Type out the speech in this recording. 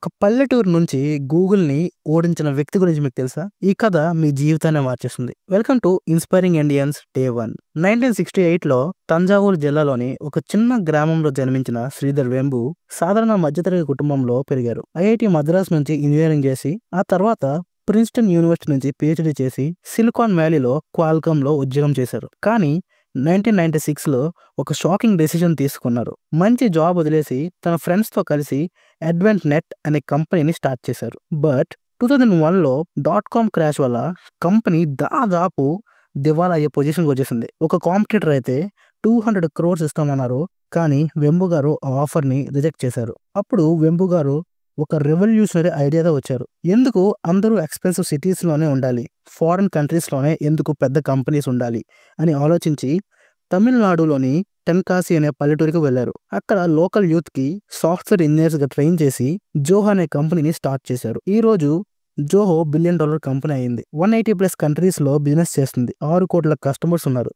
ఒక పల్లెటూరు నుంచి గూగుల్‌ని ఓడించిన వ్యక్తి గురించి మీకు తెలుసా? ఈ కథ మీ జీవితాన్నే మార్చేస్తుంది. Welcome to inspiring Indians day 1. 1968లో తంజావూరు జిల్లాలోని ఒక చిన్న గ్రామంలో జన్మించిన శ్రీధర్ వెంబు సాధారణ మధ్యతరగతి కుటుంబంలో పెరిగారు. ఐఐటీ మద్రాస్ నుంచి ఇంజినీరింగ్ చేసి, ఆ తర్వాత ప్రిన్స్టన్ యూనివర్సిటీ నుంచి పీహెచ్‌డీ చేసి, సిలికాన్ వ్యాలీలో క్వాల్కామ్‌లో ఉద్యోగం చేశారు. కానీ 1996లో ఒక షాకింగ్ డెసిషన్ తీసుకున్నారు. మంచి జాబ్ వదిలేసి తన ఫ్రెండ్స్‌తో కలిసి అడ్వెంట్ నెట్ అనే కంపెనీని స్టార్ట్ చేశారు. బట్ 2001లో .com క్రాష్ వల్ల కంపెనీ దాదాపు దివాలా అయ్యే పొజిషన్‌కి వచ్చేసింది. ఒక కాంపిటీటర్ అయితే 200 క్రోర్స్ ఇస్తామన్నారు. కానీ వెంబు గారు ఆ ఆఫర్‌ని రిజెక్ట్ చేశారు. అప్పుడు వెంబు గారు ఒక రెవల్యూషనరీ ఐడియాతో వచ్చారు. ఎందుకు అందరూ ఎక్స్‌పెన్సివ్ సిటీస్‌లోనే ఉండాలి, ఫారిన్ కంట్రీస్‌లోనే ఎందుకు పెద్ద కంపెనీస్ ఉండాలి అని ఆలోచించి తమిళనాడులోని టెన్కాసి అనే పల్లెటూరికి వెళ్లారు. అక్కడ లోకల్ యూత్‌కి సాఫ్ట్‌వేర్ ఇంజినీర్స్‌గా ట్రైన్ చేసి జోహో అనే కంపెనీని స్టార్ట్ చేశారు. ఈ రోజు జోహో $1 బిలియన్ కంపెనీ అయింది. 180+ కంట్రీస్‌లో బిజినెస్ చేస్తుంది. 6 కోట్ల కస్టమర్స్ ఉన్నారు.